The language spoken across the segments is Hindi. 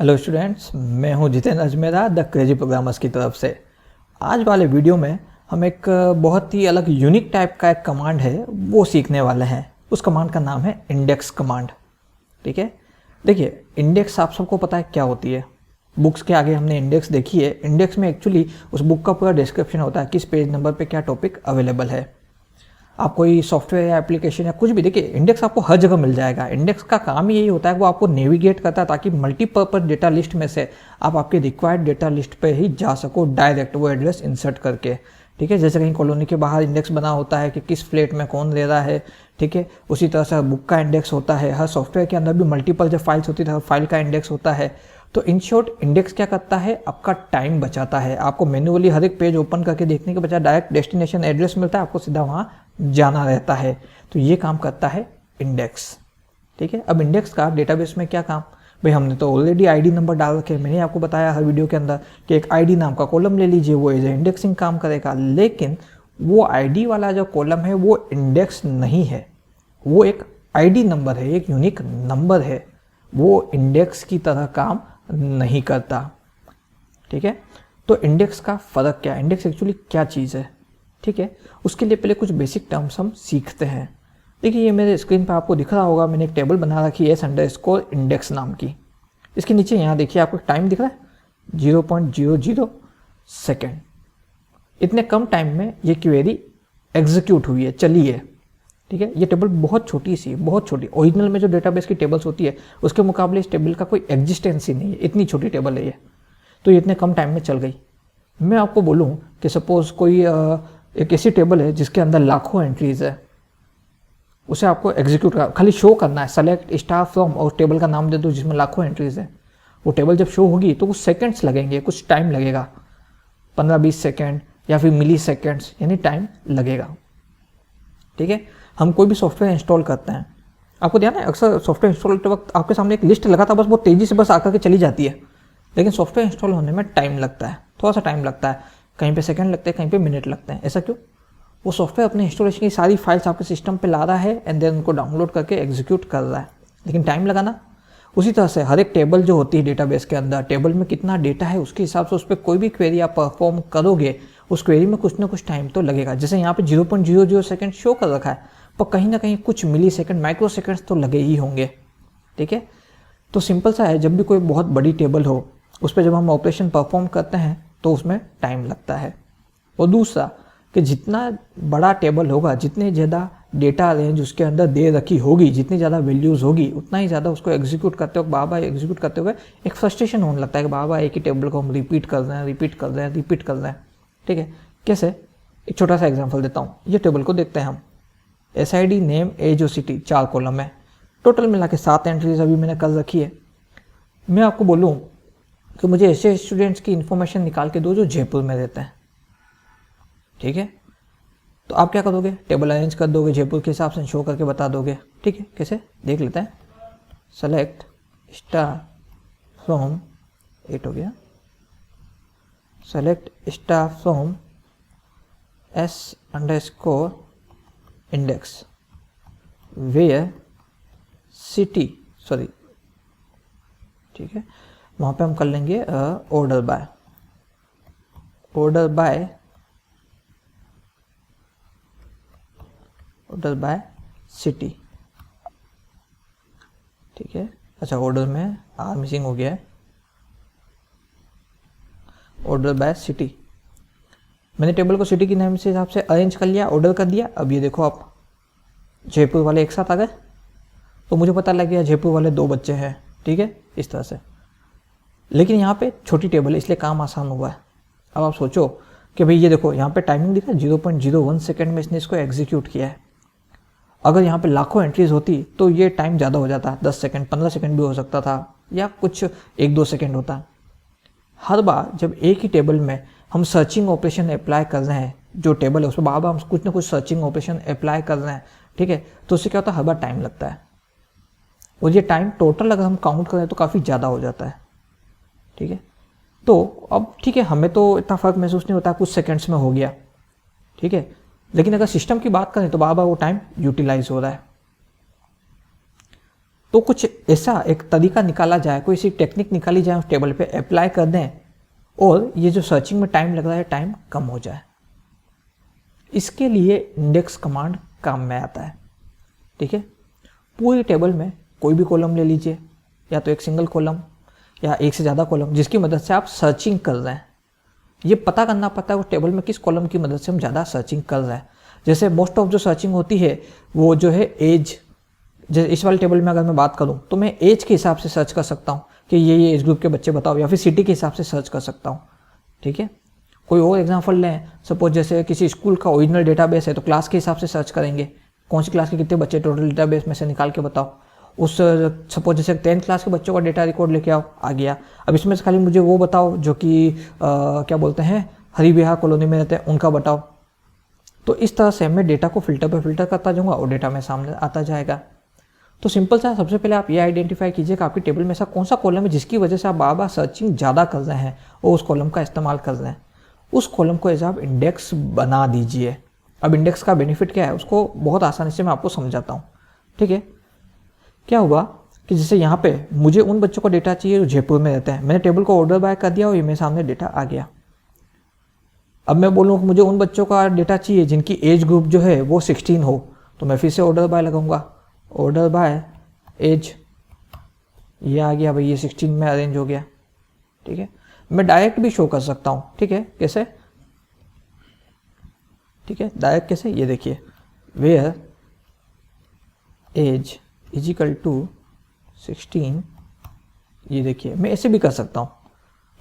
हेलो स्टूडेंट्स, मैं हूं Jitendra Ajmera the crazy programmers की तरफ से। आज वाले वीडियो में हम एक बहुत ही अलग यूनिक टाइप का एक कमांड है वो सीखने वाले हैं। उस कमांड का नाम है इंडेक्स कमांड। ठीक है, देखिए इंडेक्स आप सबको पता है क्या होती है। बुक्स के आगे हमने इंडेक्स देखी है। इंडेक्स में एक्चुअली उस बुक का पूरा डिस्क्रिप्शन होता है, किस पेज नंबर पे क्या टॉपिक अवेलेबल है। आप कोई सॉफ्टवेयर या एप्लीकेशन या कुछ भी देखिए, इंडेक्स आपको हर जगह मिल जाएगा। इंडेक्स का काम ही यही होता है, वो आपको नेविगेट करता है ताकि मल्टीपर्पज डेटा लिस्ट में से आप आपके रिक्वायर्ड डेटा लिस्ट पे ही जा सको डायरेक्ट, वो एड्रेस इंसर्ट करके। ठीक है, जैसे कहीं कॉलोनी के बाहर इंडेक्स बना होता है कि किस फ्लैट में कौन रह रहा है। ठीक है, उसी तरह से बुक का इंडेक्स होता है। हर सॉफ्टवेयर के अंदर भी मल्टीपल जब फाइल्स होती है फाइल का इंडेक्स होता है। तो इन शॉर्ट इंडेक्स क्या करता है, आपका टाइम बचाता है। आपको मैन्युअली हर एक पेज ओपन करके देखने के बजाय डायरेक्ट डेस्टिनेशन एड्रेस मिलता है, आपको सीधा वहाँ जाना रहता है। तो ये काम करता है इंडेक्स। ठीक है, अब इंडेक्स का डेटाबेस में क्या काम, भाई हमने तो ऑलरेडी आईडी नंबर डाल रखे। मैंने आपको बताया हर वीडियो के अंदर कि एक आईडी नाम का कॉलम ले लीजिए, वो एज ए इंडेक्सिंग काम करेगा। लेकिन वो आईडी वाला जो कॉलम है वो इंडेक्स नहीं है, वो एक आईडी नंबर है, एक यूनिक नंबर है। वो इंडेक्स की तरह काम नहीं करता। ठीक है, तो इंडेक्स का फ़र्क क्या है, इंडेक्स एक्चुअली क्या चीज़ है। ठीक है, उसके लिए पहले कुछ बेसिक टर्म्स हम सीखते हैं। देखिए ये मेरे स्क्रीन पर आपको दिख रहा होगा, मैंने एक टेबल बना रखी है S_ इंडेक्स नाम की। इसके नीचे यहाँ देखिए आपको टाइम दिख रहा है 0.00 सेकेंड। इतने कम टाइम में ये क्वेरी एग्जीक्यूट हुई है, चली है। ठीक है, ये टेबल बहुत छोटी सी, बहुत छोटी। ओरिजिनल में जो डेटाबेस की टेबल्स होती है उसके मुकाबले इस टेबल का कोई एग्जिस्टेंस ही नहीं है, इतनी छोटी टेबल है ये। तो ये इतने कम टाइम में चल गई। मैं आपको बोलूँ कि सपोज कोई एक ऐसी टेबल है जिसके अंदर लाखों एंट्रीज है, उसे आपको एग्जीक्यूट खाली शो करना है। सेलेक्ट स्टार फ्रॉम और टेबल का नाम दे दो जिसमें लाखों एंट्रीज है। वो टेबल जब शो होगी तो कुछ सेकेंड्स लगेंगे, कुछ टाइम लगेगा, 15-20 सेकेंड या फिर मिली सेकेंड्स, यानी टाइम लगेगा। ठीक है, हम कोई भी सॉफ्टवेयर इंस्टॉल करते हैं, आपको ध्यान है अक्सर सॉफ्टवेयर इंस्टॉल करते वक्त आपके सामने एक लिस्ट लगा था, बस बहुत तेज़ी से बस आकर के चली जाती है। लेकिन सॉफ्टवेयर इंस्टॉल होने में टाइम लगता है, थोड़ा सा टाइम लगता है। कहीं पे सेकंड लगते हैं, कहीं पे मिनट लगते हैं। ऐसा क्यों? वो सॉफ्टवेयर अपने इंस्टॉलेशन की सारी फाइल्स आपके सिस्टम पे ला रहा है एंड देन उनको डाउनलोड करके एग्जीक्यूट कर रहा है, लेकिन टाइम लगाना। उसी तरह से हर एक टेबल जो होती है डेटाबेस के अंदर, टेबल में कितना डेटा है उसके हिसाब से उस पर कोई भी क्वेरी आप परफॉर्म करोगे, उस क्वेरी में कुछ ना कुछ टाइम तो लगेगा। जैसे यहाँ पे 0.00 सेकेंड शो कर रखा है, पर कहीं ना कहीं कुछ मिली सेकेंड, माइक्रो सेकेंड्स तो लगे ही होंगे। ठीक है, तो सिंपल सा है, जब भी कोई बहुत बड़ी टेबल हो उस पर जब हम ऑपरेशन परफॉर्म करते हैं तो उसमें टाइम लगता है। और दूसरा कि जितना बड़ा टेबल होगा, जितने ज़्यादा डेटा रेंज उसके अंदर दे रखी होगी, जितनी ज़्यादा वैल्यूज़ होगी, उतना ही ज़्यादा उसको एग्जीक्यूट करते वक्त बार एग्जीक्यूट करते हुए एक फ्रस्ट्रेशन होने लगता है कि बार एक ही टेबल को हम रिपीट कर रहे हैं, रिपीट कर रहे हैं, रिपीट कर रहे हैं। ठीक है, कैसे? एक छोटा सा एग्जाम्पल देता हूँ। ये टेबल को देखते हैं हम, SID, नेम, एज और सिटी, 4 कॉलम है। टोटल मिला के 7 एंट्रीज अभी मैंने कर रखी है। मैं आपको बोलूँ कि मुझे ऐसे स्टूडेंट्स की इन्फॉर्मेशन निकाल के दो जो जयपुर में रहते हैं। ठीक है, तो आप क्या करोगे, टेबल अरेंज कर दोगे, जयपुर के हिसाब से शो करके बता दोगे। ठीक है, कैसे देख लेते हैं। सेलेक्ट स्टार फ्रॉम 8 हो गया, select star from S_ index where city, sorry. ठीक है, वहाँ पे हम कर लेंगे ऑर्डर बाय सिटी। ठीक है, अच्छा ऑर्डर में आर मिसिंग हो गया है, ऑर्डर बाय सिटी। मैंने टेबल को सिटी की नेम से हिसाब से अरेंज कर लिया, ऑर्डर कर दिया। अब ये देखो आप, जयपुर वाले एक साथ आ गए, तो मुझे पता लग गया जयपुर वाले 2 बच्चे हैं। ठीक है, इस तरह से। लेकिन यहाँ पे छोटी टेबल है इसलिए काम आसान हुआ है। अब आप सोचो कि भाई ये देखो यहाँ पे टाइमिंग दिखा है 0.01 सेकेंड में इसने इसको एग्जीक्यूट किया है। अगर यहाँ पे लाखों एंट्रीज होती तो ये टाइम ज़्यादा हो जाता, 10 सेकेंड, 15 सेकेंड भी हो सकता था, या कुछ 1-2 सेकेंड होता। हर बार जब एक ही टेबल में हम सर्चिंग ऑपरेशन अप्लाई कर रहे हैं, जो टेबल है उस पर बार बार हम कुछ ना कुछ सर्चिंग ऑपरेशन अप्लाई कर रहे हैं, ठीक है, तो उससे क्या होता है, हर बार टाइम लगता है। और ये टाइम टोटल अगर हम काउंट करें तो काफ़ी ज़्यादा हो जाता है। ठीक है, तो अब ठीक है, हमें तो इतना फ़र्क महसूस नहीं होता, कुछ सेकेंड्स में हो गया। ठीक है, लेकिन अगर सिस्टम की बात करें तो बार बार वो टाइम यूटिलाइज हो रहा है। तो कुछ ऐसा एक तरीका निकाला जाए, कोई ऐसी टेक्निक निकाली जाए, उस टेबल पे अप्लाई कर दें और ये जो सर्चिंग में टाइम लग रहा है टाइम कम हो जाए। इसके लिए इंडेक्स कमांड काम में आता है। ठीक है, पूरी टेबल में कोई भी कॉलम ले लीजिए, या तो एक सिंगल कॉलम या एक से ज़्यादा कॉलम, जिसकी मदद से आप सर्चिंग कर रहे हैं। ये पता करना पड़ता है उस टेबल में किस कॉलम की मदद से हम ज़्यादा सर्चिंग कर रहे हैं। जैसे मोस्ट ऑफ जो सर्चिंग होती है वो जो है एज, जैसे इस वाले टेबल में अगर मैं बात करूं तो मैं एज के हिसाब से सर्च कर सकता हूं कि ये एज ग्रुप के बच्चे बताओ, या फिर सिटी के हिसाब से सर्च कर सकता हूं। ठीक है, कोई और एग्जांपल लें, सपोज जैसे किसी स्कूल का ओरिजिनल डेटाबेस है तो क्लास के हिसाब से सर्च करेंगे, कौन सी क्लास के कितने बच्चे टोटल डेटाबेस में से निकाल के बताओ। उस सपोज जैसे 10th क्लास के बच्चों का डेटा रिकॉर्ड लेके आओ, आ गया। अब इसमें से खाली मुझे वो बताओ जो कि क्या बोलते हैं हरी विहार कॉलोनी में रहते हैं, उनका बताओ। तो इस तरह से मैं डेटा को फिल्टर पे फिल्टर करता जाऊँगा और डेटा में सामने आता जाएगा। तो सिंपल सा, सबसे पहले आप ये आइडेंटिफाई कीजिए कि आपकी टेबल में ऐसा कौन सा कॉलम है जिसकी वजह से आप बार बार सर्चिंग ज़्यादा कर रहे हैं और उस कॉलम का इस्तेमाल कर रहे हैं। उस कॉलम को एज आप इंडेक्स बना दीजिए। अब इंडेक्स का बेनिफिट क्या है उसको बहुत आसानी से मैं आपको समझाता हूँ। ठीक है, क्या हुआ कि जैसे यहाँ पे मुझे उन बच्चों का डेटा चाहिए जो जयपुर में रहते हैं, मैंने टेबल को ऑर्डर बाय कर दिया और ये मेरे सामने डेटा आ गया। अब मैं बोलूँ कि मुझे उन बच्चों का डेटा चाहिए जिनकी एज ग्रुप जो है वो 16 हो, तो मैं फिर से ऑर्डर बाय लगाऊंगा, ऑर्डर बाय एज, ये आ गया भाई, ये 16 में अरेंज हो गया। ठीक है, मैं डायरेक्ट भी शो कर सकता हूँ। ठीक है, कैसे? ठीक है, डायरेक्ट कैसे, ये देखिए, where age is equal to 16, ये देखिए मैं ऐसे भी कर सकता हूँ।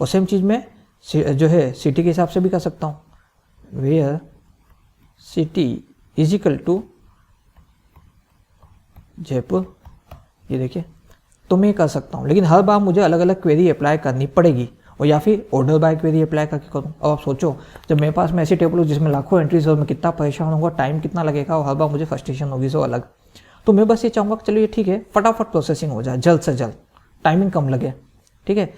और सेम चीज़ में जो है सिटी के हिसाब से भी कर सकता हूँ, where city is equal to Jaipur, ये देखिए। तो मैं कर सकता हूँ, लेकिन हर बार मुझे अलग अलग क्वेरी अप्लाई करनी पड़ेगी, और या फिर ऑर्डर बाय क्वेरी अप्लाई करके करूँ। अब आप सोचो, जब मेरे पास में ऐसी टेबल हो जिसमें लाखों एंट्रीज हो, मैं कितना परेशान होऊंगा, टाइम कितना लगेगा, और हर बार मुझे फ्रस्ट्रेशन होगी सो अलग। तो मैं बस ये चाहूँगा कि चलो ये ठीक है, फटाफट प्रोसेसिंग हो जाए, जल्द से जल्द, टाइमिंग कम लगे। ठीक है,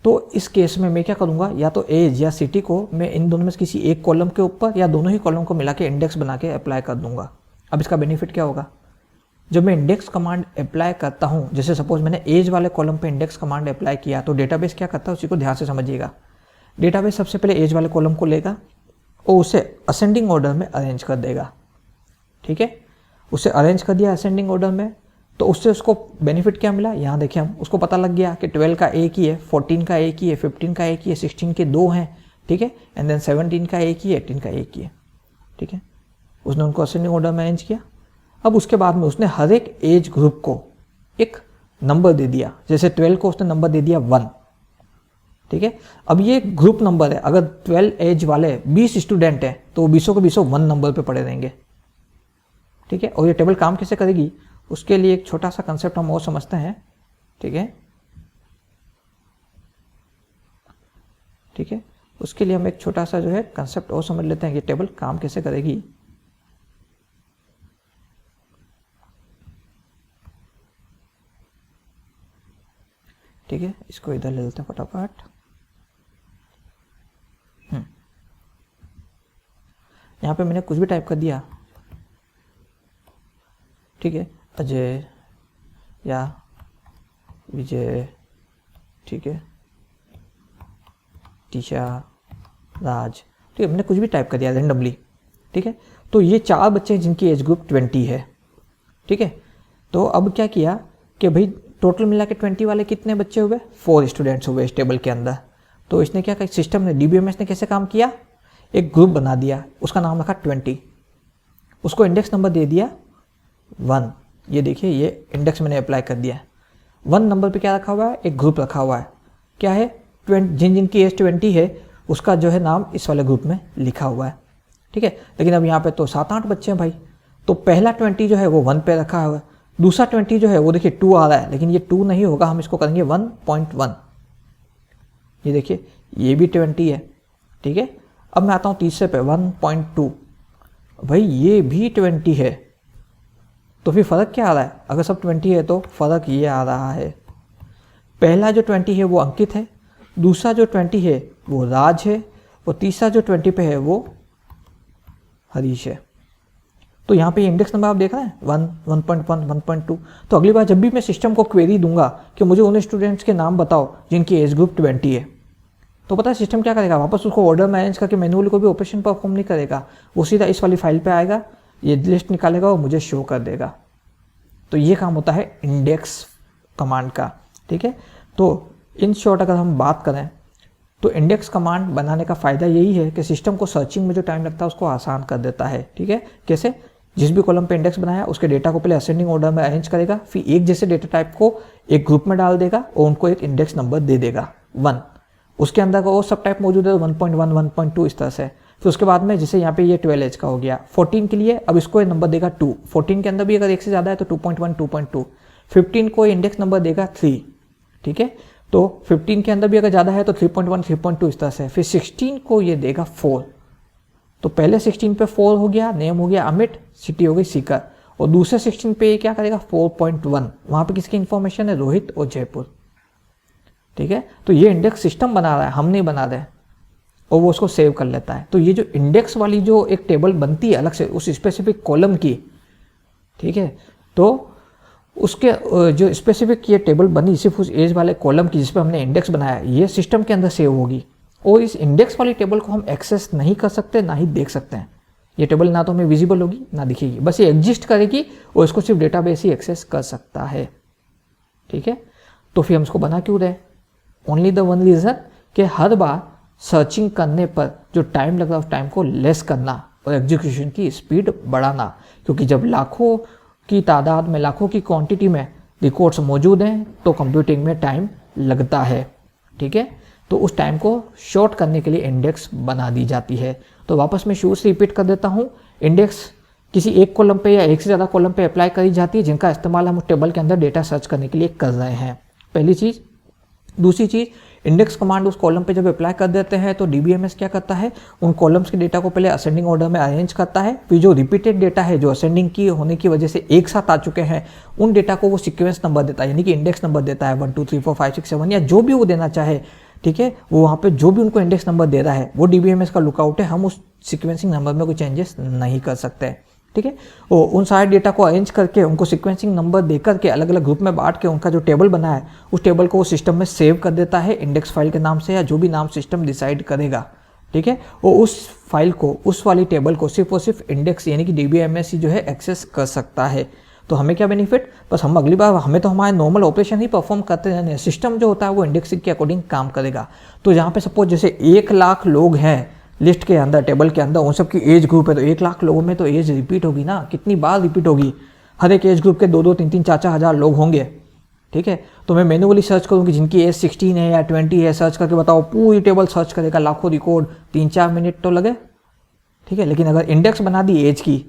तो इस केस में मैं क्या करूँगा, या तो एज या सिटी को मैं इन दोनों में से किसी एक कॉलम के ऊपर या दोनों ही कॉलम को मिला के इंडेक्स बना के अप्लाई कर दूंगा। अब इसका बेनिफिट क्या होगा, जब मैं इंडेक्स कमांड अप्लाई करता हूँ, जैसे सपोज मैंने एज वाले कॉलम पे इंडेक्स कमांड अप्लाई किया, तो डेटाबेस क्या करता है उसी को ध्यान से समझिएगा। डेटाबेस सबसे पहले एज वाले कॉलम को लेगा और उसे असेंडिंग ऑर्डर में अरेंज कर देगा। ठीक है, उसे अरेंज कर दिया असेंडिंग ऑर्डर में, तो उससे उसको बेनिफिट क्या मिला, यहाँ देखिए हम, उसको पता लग गया कि 12 का एक ही है, 14 का एक ही है, 15 का एक ही है, 16 के 2 हैं। ठीक है, एंड देन 17 का एक ही है, 18 का एक ही है। ठीक है, उसने उनको असेंडिंग ऑर्डर में अरेंज किया। अब उसके बाद में उसने हर एक एज ग्रुप को एक नंबर दे दिया, जैसे 12 को उसने नंबर दे दिया 1। ठीक है, अब ये ग्रुप नंबर है, अगर 12 एज वाले 20 स्टूडेंट हैं तो वो 20 को 20 1 नंबर पे पड़े रहेंगे। ठीक है, और ये टेबल काम कैसे करेगी उसके लिए एक छोटा सा कंसेप्ट हम और समझते हैं। ठीक है, ठीक है, उसके लिए हम एक छोटा सा जो है कंसेप्ट और समझ लेते हैं कि टेबल काम कैसे करेगी। ठीक है, इसको इधर ले लेते हैं फटाफट। यहाँ पे मैंने कुछ भी टाइप कर दिया। ठीक है, अजय या विजय, ठीक है, टीशा, राज, ठीक है, मैंने कुछ भी टाइप कर दिया रैंडमली। ठीक है, तो ये 4 बच्चे हैं जिनकी एज ग्रुप 20 है। ठीक है, तो अब क्या किया कि भाई टोटल मिला के 20 वाले कितने बच्चे हुए, 4 स्टूडेंट्स हुए इस टेबल के अंदर। तो इसने क्या किया, सिस्टम ने, डीबीएमएस ने कैसे काम किया, एक ग्रुप बना दिया, उसका नाम रखा 20, उसको इंडेक्स नंबर दे दिया 1। ये देखिए, ये इंडेक्स मैंने अप्लाई कर दिया। 1 नंबर पे क्या रखा हुआ है, एक ग्रुप रखा हुआ है, क्या है, जिन जिनकी एज 20 है उसका जो है नाम इस वाले ग्रुप में लिखा हुआ है। ठीक है, लेकिन अब यहाँ पे तो 7-8 बच्चे हैं भाई, तो पहला 20 जो है वो 1 पे रखा हुआ है, दूसरा 20 जो है वो देखिए 2 आ रहा है, लेकिन ये 2 नहीं होगा, हम इसको करेंगे 1.1। ये देखिए, ये भी 20 है। ठीक है, अब मैं आता हूँ तीसरे पे 1.2, भाई ये भी 20 है, तो फिर फ़र्क क्या आ रहा है, अगर सब 20 है तो फ़र्क ये आ रहा है, पहला जो 20 है वो अंकित है, दूसरा जो 20 है वो राज है, और तीसरा जो 20 पे है वो हरीश है। तो यहाँ पे इंडेक्स नंबर आप देख रहे हैं 1, 1.1, 1.2। तो अगली बार जब भी मैं सिस्टम को क्वेरी दूंगा कि मुझे उन स्टूडेंट्स के नाम बताओ जिनकी एज ग्रुप 20 है, तो पता है सिस्टम क्या करेगा, वापस उसको ऑर्डर में अरेंज करके मैनुअली कोई भी ऑपरेशन परफॉर्म नहीं करेगा, वो सीधा इस वाली फाइल पे आएगा, ये लिस्ट निकालेगा और मुझे शो कर देगा। तो ये काम होता है इंडेक्स कमांड का, ठीक है। तो इन शॉर्ट अगर हम बात करें तो इंडेक्स कमांड बनाने का फ़ायदा यही है कि सिस्टम को सर्चिंग में जो टाइम लगता है उसको आसान कर देता है, ठीक है। कैसे, जिस भी कॉलम पे इंडेक्स बनाया उसके डेटा को पहले असेंडिंग ऑर्डर में अरेंज करेगा, फिर एक जैसे डेटा टाइप को एक ग्रुप में डाल देगा और उनको एक इंडेक्स नंबर दे देगा 1। उसके अंदर का वो सब टाइप मौजूद है 1.1, 1.2 इस तरह से। फिर उसके बाद में जैसे यहाँ पे ये 12 एज का हो गया, 14 के लिए अब इसको नंबर देगा 2, 14 के अंदर भी अगर एक से ज़्यादा है तो 2.1, 2.2, 15 को इंडेक्स नंबर देगा 3, ठीक है। तो 15 के अंदर भी अगर ज़्यादा है तो 3.1, 3.2 इस तरह से। फिर 16 को ये देगा 4, तो पहले 16 पे 4 हो गया, नेम हो गया अमित, सिटी हो गई सीकर, और दूसरे 16 पे ये क्या करेगा 4.1, वहाँ पे किसकी इन्फॉर्मेशन है, रोहित और जयपुर, ठीक है। तो ये इंडेक्स सिस्टम बना रहा है, हम नहीं बना रहे, और वो उसको सेव कर लेता है। तो ये जो इंडेक्स वाली जो एक टेबल बनती है अलग से उस स्पेसिफिक कॉलम की, ठीक है, तो उसके जो स्पेसिफिक ये टेबल बनी सिर्फ उस एज वाले कॉलम की जिस पर हमने इंडेक्स बनाया, ये सिस्टम के अंदर सेव होगी, और इस इंडेक्स वाली टेबल को हम एक्सेस नहीं कर सकते, ना ही देख सकते हैं। ये टेबल ना तो हमें विजिबल होगी ना दिखेगी, बस ये एग्जिस्ट करेगी और इसको सिर्फ डेटाबेस ही एक्सेस कर सकता है, ठीक है। तो फिर हम इसको बना क्यों रहे, ओनली द वन रीज़न कि हर बार सर्चिंग करने पर जो टाइम लग रहा है उस टाइम को लेस करना और एग्जीक्यूशन की स्पीड बढ़ाना, क्योंकि जब लाखों की तादाद में, लाखों की क्वांटिटी में रिकॉर्ड्स मौजूद हैं तो कंप्यूटिंग में टाइम लगता है, ठीक है। तो उस टाइम को शॉर्ट करने के लिए इंडेक्स बना दी जाती है। तो वापस मैं शुरू से रिपीट कर देता हूँ, इंडेक्स किसी एक कॉलम पे या एक से ज़्यादा कॉलम पे अप्लाई करी जाती है जिनका इस्तेमाल हम उस टेबल के अंदर डेटा सर्च करने के लिए कर रहे हैं, पहली चीज़। दूसरी चीज़, इंडेक्स कमांड उस कॉलम पे जब अप्लाई कर देते हैं तो डीबीएमएस क्या करता है, उन कॉलम्स के डेटा को पहले असेंडिंग ऑर्डर में अरेंज करता है, फिर जो रिपीटेड डेटा है जो असेंडिंग की होने की वजह से एक साथ आ चुके हैं उन डेटा को वो सीक्वेंस नंबर देता है, यानी कि इंडेक्स नंबर देता है 1, 2, 3, 4, 5, 6, 7 या जो भी वो देना चाहे, ठीक है। वो वहाँ पे जो भी उनको इंडेक्स नंबर दे रहा है वो डीबीएमएस का लुकआउट है, हम उस सीक्वेंसिंग नंबर में कोई चेंजेस नहीं कर सकते, ठीक है। और उन सारे डेटा को अरेंज करके उनको सीक्वेंसिंग नंबर देकर के अलग अलग ग्रुप में बांट के उनका जो टेबल बना है उस टेबल को वो सिस्टम में सेव कर देता है इंडेक्स फाइल के नाम से या जो भी नाम सिस्टम डिसाइड करेगा, ठीक है। और उस फाइल को, उस वाली टेबल को सिर्फ और सिर्फ इंडेक्स यानी कि डीबीएमएस ही जो है एक्सेस कर सकता है। तो हमें क्या बेनिफिट, बस हम अगली बार हमें तो हमारे नॉर्मल ऑपरेशन ही परफॉर्म करते रहने हैं, सिस्टम जो होता है वो इंडेक्सिंग के अकॉर्डिंग काम करेगा। तो यहाँ पे सपोज जैसे 1 लाख लोग हैं लिस्ट के अंदर, टेबल के अंदर, उन सब की एज ग्रुप है, तो 1 लाख लोगों में तो एज रिपीट होगी ना, कितनी बार रिपीट होगी, हर एक एज ग्रुप के 2-2, 3-3, 4-4 हज़ार लोग होंगे, ठीक है। तो मैं मैन्युअली सर्च करूँगी जिनकी एज 16 है या 20 है, सर्च करके बताओ, पूरी टेबल सर्च करेगा, लाखों रिकॉर्ड, 3-4 मिनट तो लगे, ठीक है। लेकिन अगर इंडेक्स बना दी एज की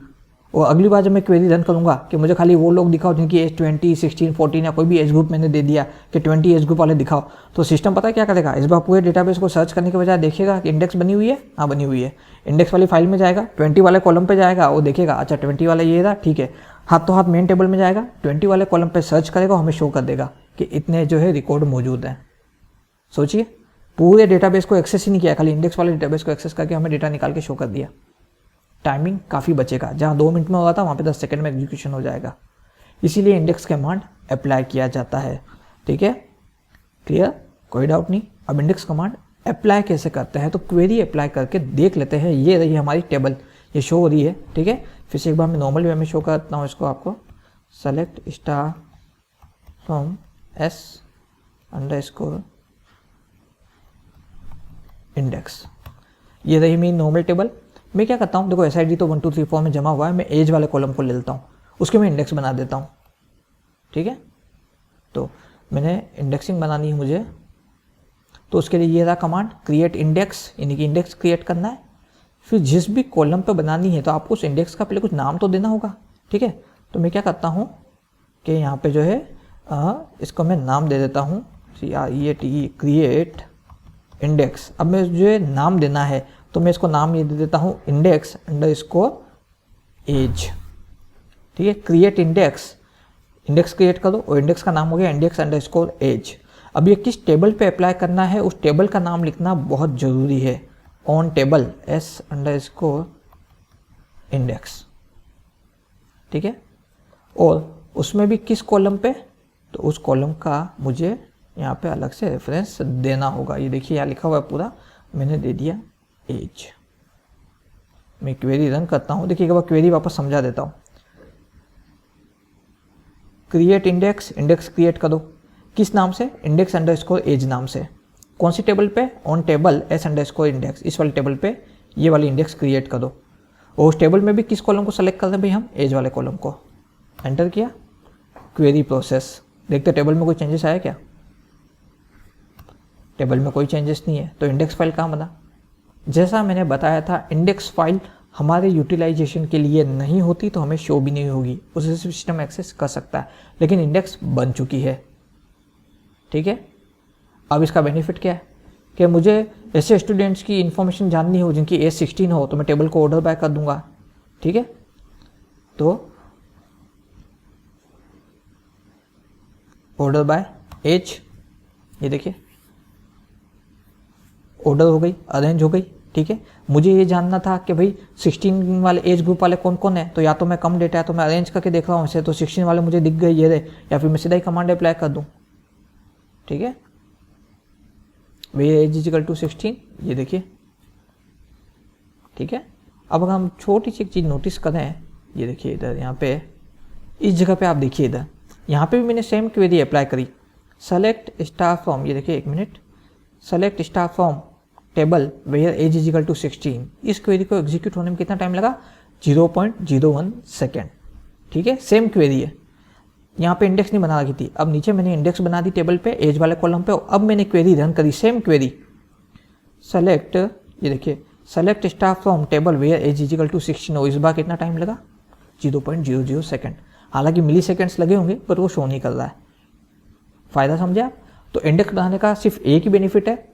और अगली बार जब मैं क्वेरी रन करूंगा कि मुझे खाली वो लोग दिखाओ जिनकी एज 20, 16, 14 या कोई भी एज ग्रुप मैंने दे दिया कि 20 एज ग्रुप वाले दिखाओ, तो सिस्टम पता है क्या करेगा, इस बार पूरे डेटाबेस को सर्च करने के बजाय देखेगा कि इंडेक्स बनी हुई है, हाँ बनी हुई है, इंडेक्स वाली फाइल में जाएगा, 20 वाले कॉलम पे जाएगा, वो देखेगा अच्छा 20 वाला ये था, ठीक है, हाथ तो हाथ मेन टेबल में जाएगा, 20 वाले कॉलम पे सर्च करेगा, हमें शो कर देगा कि इतने जो है रिकॉर्ड मौजूद हैं। सोचिए, पूरे डेटाबेस को एक्सेस ही नहीं किया, खाली इंडेक्स वाले डेटाबेस को एक्सेस करके हमें डेटा निकाल के शो कर दिया। टाइमिंग काफ़ी बचेगा, जहाँ 2 मिनट में होगा था वहाँ पे 10 सेकंड में एग्जीक्यूशन हो जाएगा। इसीलिए इंडेक्स कमांड अप्लाई किया जाता है, ठीक है, क्लियर, कोई डाउट नहीं। अब इंडेक्स कमांड अप्लाई कैसे करते हैं, तो क्वेरी अप्लाई करके देख लेते हैं। ये रही हमारी टेबल, ये शो हो रही है, ठीक है। फिर से एक बार मैं नॉर्मल वे में शो करता हूँ इसको आपको, select star from s_, index, ये रही मेरी नॉर्मल टेबल। मैं क्या करता हूँ, देखो SID तो 1, 2, 3, 4 में जमा हुआ है, मैं एज वाले कॉलम को ले लेता हूँ, उसके मैं इंडेक्स बना देता हूँ, ठीक है। तो मैंने इंडेक्सिंग बनानी है मुझे, तो उसके लिए ये रहा कमांड क्रिएट इंडेक्स, यानी कि इंडेक्स क्रिएट करना है। फिर जिस भी कॉलम पे बनानी है तो आपको उस इंडेक्स का पहले कुछ नाम तो देना होगा, ठीक है। तो मैं क्या करता हूँ कि यहाँ पे जो है इसको मैं नाम दे देता हूँ CREATE, क्रिएट इंडेक्स। अब मैं जो है नाम देना है तो मैं इसको नाम ये दे देता हूँ इंडेक्स अंडरस्कोर एज, ठीक है। क्रिएट इंडेक्स, इंडेक्स क्रिएट करो और इंडेक्स का नाम हो गया इंडेक्स अंडरस्कोर एज। अब ये किस टेबल पे अप्लाई करना है उस टेबल का नाम लिखना बहुत ज़रूरी है, ऑन टेबल S_इंडेक्स, ठीक है, और उसमें भी किस कॉलम पे, तो उस कॉलम का मुझे यहाँ पे अलग से रेफरेंस देना होगा। ये देखिए यहाँ लिखा हुआ है पूरा, मैंने दे दिया एज। मैं क्वेरी रन करता हूँ, देखिए एक बार क्वेरी वापस समझा देता हूँ। क्रिएट इंडेक्स, इंडेक्स क्रिएट करो किस नाम से, इंडेक्स अंडरस्कोर एज नाम से। कौन सी टेबल पे, on table S underscore index, इस वाले टेबल पे ये वाली इंडेक्स क्रिएट कर दो। और उस टेबल में भी किस कॉलम को सेलेक्ट कर रहे हैं भाई हम, एज वाले कॉलम को। एंटर किया, क्वेरी प्रोसेस, देखते टेबल में कोई चेंजेस आया क्या, टेबल में कोई चेंजेस नहीं है, तो इंडेक्स फाइल कहाँ बना। जैसा मैंने बताया था, इंडेक्स फाइल हमारे यूटिलाइजेशन के लिए नहीं होती तो हमें शो भी नहीं होगी, उसे सिस्टम एक्सेस कर सकता है, लेकिन इंडेक्स बन चुकी है। ठीक है, अब इसका बेनिफिट क्या है कि मुझे ऐसे स्टूडेंट्स की इन्फॉर्मेशन जाननी हो जिनकी एज 16 हो, तो मैं टेबल को ऑर्डर बाय कर दूंगा। ठीक है, तो ऑर्डर बाय एज, ये देखिए ऑर्डर हो गई, अरेंज हो गई। ठीक है, मुझे ये जानना था कि भाई 16 वाले एज ग्रुप वाले कौन कौन है, तो या तो मैं कम डेटा है तो मैं अरेंज करके देख रहा हूँ इसे, तो 16 वाले मुझे दिख गए ये रहे, या फिर मैं सीधा ही कमांड अप्लाई कर दूँ। ठीक है, वे एज इजिकल टू 16, ये देखिए। ठीक है, अब अगर हम छोटी सी एक चीज़ नोटिस करें, ये देखिए इधर यहाँ पे इस जगह पे आप देखिए, इधर यहाँ पे भी मैंने सेम क्वेरी अप्लाई करी, सेलेक्ट स्टार फ्रॉम, ये देखिए एक minute, select star from table where age is equal to 16। इस क्वेरी को एग्जीक्यूट होने में कितना टाइम लगा, 0.01 सेकेंड। ठीक है, सेम क्वेरी है, यहाँ पे इंडेक्स नहीं बना रखी थी, अब नीचे मैंने इंडेक्स बना दी टेबल पे, एज वाले कॉलम पे। अब मैंने क्वेरी रन करी, सेम क्वेरी, सेलेक्ट, ये देखिए select star from table where age is equal to 16, और इस बार कितना टाइम लगा, 0.00 सेकेंड। हालांकि मिली सेकेंड्स लगे होंगे पर वो शो नहीं कर रहा है। फायदा समझे आप। तो इंडेक्स बनाने का सिर्फ एक ही बेनिफिट है,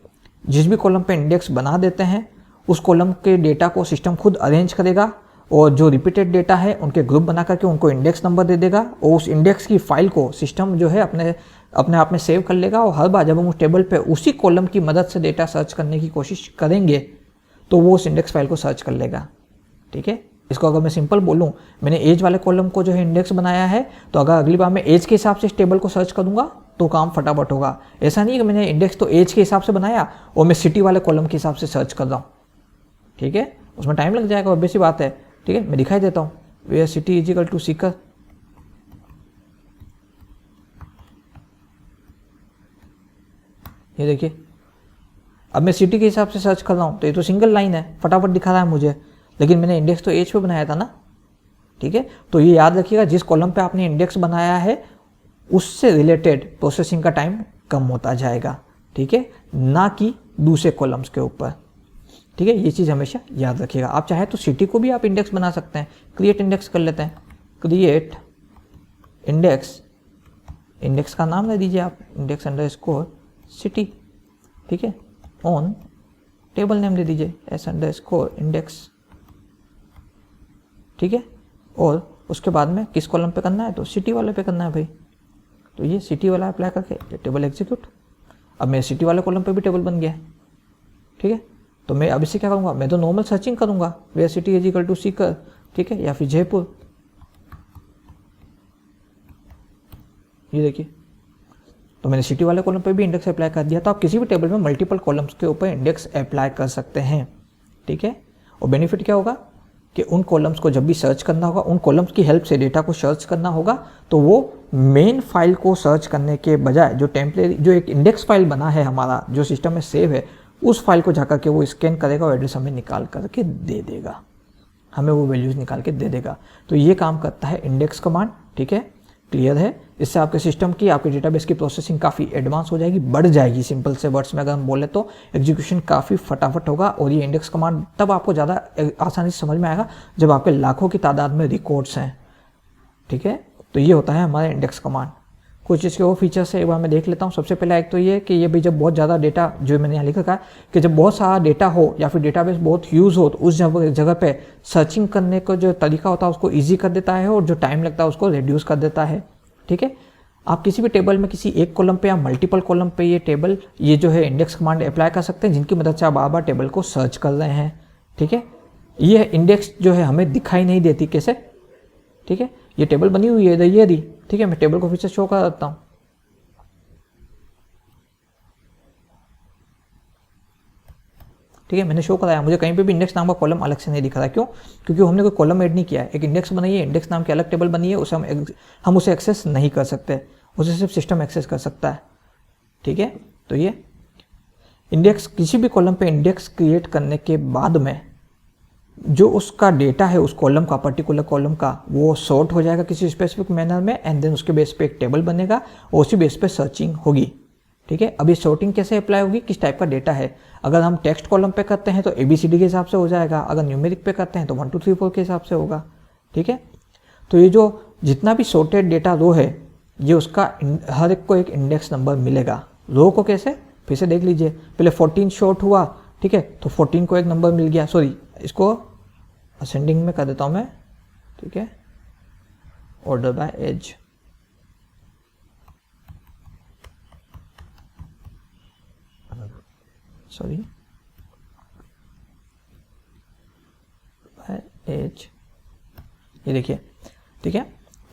जिस भी कॉलम पे इंडेक्स बना देते हैं उस कॉलम के डेटा को सिस्टम खुद अरेंज करेगा, और जो रिपीटेड डेटा है उनके ग्रुप बना करके उनको इंडेक्स नंबर दे देगा, और उस इंडेक्स की फाइल को सिस्टम जो है अपने आप में सेव कर लेगा। और हर बार जब हम उस टेबल पे उसी कॉलम की मदद से डेटा सर्च करने की कोशिश करेंगे तो वो उस इंडेक्स फाइल को सर्च कर लेगा। ठीक है, इसको अगर मैं सिंपल बोलूँ, मैंने एज वाले कॉलम को जो है इंडेक्स बनाया है, तो अगर अगली बार मैं एज के हिसाब से इस टेबल को सर्च करूँगा तो काम फटाफट होगा। ऐसा नहीं कि मैंने इंडेक्स तो एज के हिसाब से बनाया और मैं सिटी वाले कॉलम के हिसाब से सर्च कर रहा हूँ। ठीक है, उसमें टाइम लग जाएगा, ऑब्वियस सी बात है। ठीक है, मैं दिखाई देता हूँ, where city is equal to Sikar, ये देखिए अब मैं सिटी के हिसाब से सर्च कर रहा हूँ, तो ये तो सिंगल लाइन है, फटाफट दिखा रहा है मुझे, लेकिन मैंने इंडेक्स तो एज पे बनाया था ना। ठीक है, तो ये याद रखिएगा, जिस कॉलम पे आपने इंडेक्स बनाया है उससे रिलेटेड प्रोसेसिंग का टाइम कम होता जाएगा। ठीक है, ना कि दूसरे कॉलम्स के ऊपर। ठीक है, ये चीज़ हमेशा याद रखिएगा। आप चाहे तो सिटी को भी आप इंडेक्स बना सकते हैं, क्रिएट इंडेक्स कर लेते हैं, क्रिएट इंडेक्स, इंडेक्स का नाम दे दीजिए आप, इंडेक्स अंडरस्कोर सिटी। ठीक है, ऑन टेबल नेम दे दीजिए एस अंडरस्कोर इंडेक्स। ठीक है, और उसके बाद में किस कॉलम पे करना है, तो सिटी वाले पे करना है भाई, तो ये सिटी वाला अप्लाई करके ये टेबल एग्जीक्यूट। अब मेरे सिटी वाले कॉलम पे भी टेबल बन गया। ठीक है, तो मैं अब इससे क्या करूँगा, मैं तो नॉर्मल सर्चिंग करूँगा, where city is equal to Sikar. ठीक है, या फिर जयपुर, ये देखिए, तो मैंने सिटी वाले कॉलम पे भी इंडेक्स अप्लाई कर दिया। तो आप किसी भी टेबल में मल्टीपल कॉलम्स के ऊपर इंडेक्स अप्लाई कर सकते हैं। ठीक है, और बेनिफिट क्या होगा कि उन कॉलम्स को जब भी सर्च करना होगा, उन कॉलम्स की हेल्प से डेटा को सर्च करना होगा, तो वो मेन फाइल को सर्च करने के बजाय जो टेम्पलेरी जो एक इंडेक्स फाइल बना है हमारा, जो सिस्टम में सेव है, उस फाइल को जाकर के वो स्कैन करेगा और एड्रेस हमें निकाल करके दे देगा, हमें वो वैल्यूज़ निकाल के दे देगा। तो ये काम करता है इंडेक्स कमांड। ठीक है, क्लियर है। इससे आपके सिस्टम की, आपके डेटाबेस की प्रोसेसिंग काफ़ी एडवांस हो जाएगी, बढ़ जाएगी। सिंपल से वर्ड्स में अगर हम बोले तो एग्जीक्यूशन काफ़ी फटाफट होगा। और ये इंडेक्स कमांड तब आपको ज़्यादा आसानी से समझ में आएगा जब आपके लाखों की तादाद में रिकॉर्ड्स हैं। ठीक है, तो ये होता है हमारा इंडेक्स कमांड। कुछ इसके वो फीचर्स है, एक बार मैं देख लेता हूँ। सबसे पहले एक तो ये कि ये भी जब बहुत ज़्यादा डेटा, जो मैंने यहाँ लिखा है कि जब बहुत सारा डेटा हो या फिर डेटाबेस बहुत यूज़ हो, तो उस जगह पे सर्चिंग करने का जो तरीका होता है उसको ईजी कर देता है, और जो टाइम लगता है उसको रिड्यूस कर देता है। ठीक है, आप किसी भी टेबल में किसी एक कॉलम पे या मल्टीपल कॉलम पे ये जो है इंडेक्स कमांड अप्लाई कर सकते हैं, जिनकी मदद से आप बार बार टेबल को सर्च कर रहे हैं। ठीक है, ये इंडेक्स जो है हमें दिखाई नहीं देती, कैसे? ठीक है, ये टेबल बनी हुई है, ये रही, ठीक है। मैं टेबल को फिर से शो कर देता हूँ। ठीक है, मैंने शो कराया, मुझे कहीं पे भी इंडेक्स नाम का कॉलम अलग से नहीं दिख रहा है। क्यों? क्योंकि हमने कोई कॉलम ऐड नहीं किया है। एक इंडेक्स बनाई है, इंडेक्स नाम की अलग टेबल बनी है, उसे हम उसे एक्सेस नहीं कर सकते, उसे सिर्फ सिस्टम एक्सेस कर सकता है। ठीक है, तो ये इंडेक्स, किसी भी कॉलम पे इंडेक्स क्रिएट करने के बाद में जो उसका डेटा है उस कॉलम का, पर्टिकुलर कॉलम का, वो सॉर्ट हो जाएगा किसी स्पेसिफिक मैनर में, एंड देन उसके बेस पे एक टेबल बनेगा और उसी बेस पे सर्चिंग होगी। ठीक है, अब ये सॉर्टिंग कैसे अप्लाई होगी, किस टाइप का डेटा है। अगर हम टेक्स्ट कॉलम पे करते हैं तो ABCD के हिसाब से हो जाएगा, अगर न्यूमेरिक पे करते हैं तो 1 2 3 4 के हिसाब से होगा। ठीक है, तो ये जो जितना भी सॉर्टेड डेटा रो है, ये उसका हर एक को एक इंडेक्स नंबर मिलेगा। रो को कैसे, फिर से देख लीजिए, पहले 14 शॉर्ट हुआ, ठीक है, तो 14 को एक नंबर मिल गया। सॉरी, इसको असेंडिंग में कर देता हूँ मैं। ठीक है, order by age, sorry by age, ये देखिए। ठीक है,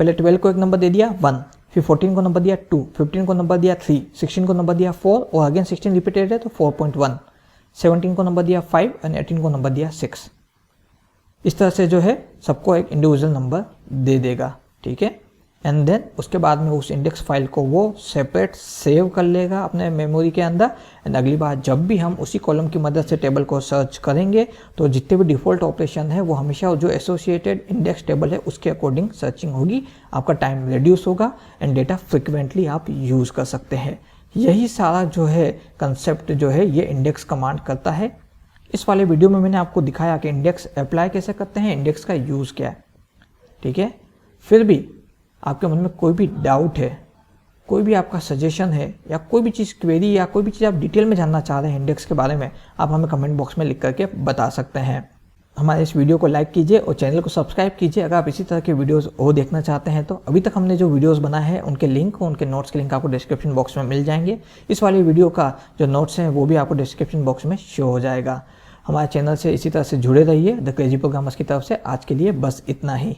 पहले 12 को एक नंबर दे दिया 1, फिर 14 को नंबर दिया 2, 15 को नंबर दिया 3, 16 को नंबर दिया 4 और अगेन 16 रिपीटेड है तो 4.1, 17 को नंबर दिया 5 और 18 को नंबर दिया 6। इस तरह से जो है सबको एक इंडिविजुअल नंबर दे देगा। ठीक है, एंड देन उसके बाद में उस इंडेक्स फाइल को वो सेपरेट सेव कर लेगा अपने मेमोरी के अंदर, एंड अगली बार जब भी हम उसी कॉलम की मदद से टेबल को सर्च करेंगे तो जितने भी डिफ़ॉल्ट ऑपरेशन है वो हमेशा जो एसोसिएटेड इंडेक्स टेबल है उसके अकॉर्डिंग सर्चिंग होगी, आपका टाइम रिड्यूस होगा एंड डेटा फ्रिक्वेंटली आप यूज़ कर सकते हैं। यही सारा जो है कंसेप्ट जो है ये इंडेक्स कमांड करता है। इस वाले वीडियो में मैंने आपको दिखाया कि इंडेक्स अप्लाई कैसे करते हैं, इंडेक्स का यूज़ क्या है। ठीक है, फिर भी आपके मन में कोई भी डाउट है, कोई भी आपका सजेशन है, या कोई भी चीज़ क्वेरी या कोई भी चीज़ आप डिटेल में जानना चाह रहे हैं इंडेक्स के बारे में, आप हमें कमेंट बॉक्स में लिख करके बता सकते हैं। हमारे इस वीडियो को लाइक कीजिए और चैनल को सब्सक्राइब कीजिए अगर आप इसी तरह के वीडियोस और देखना चाहते हैं तो। अभी तक हमने जो वीडियोस बनाए हैं उनके लिंक, उनके नोट्स के लिंक आपको डिस्क्रिप्शन बॉक्स में मिल जाएंगे। इस वाली वीडियो का जो नोट्स हैं वो भी आपको डिस्क्रिप्शन बॉक्स में शो हो जाएगा। हमारे चैनल से इसी तरह से जुड़े रहिए द क्रेजी प्रोग्रामर्स की तरफ से। आज के लिए बस इतना ही।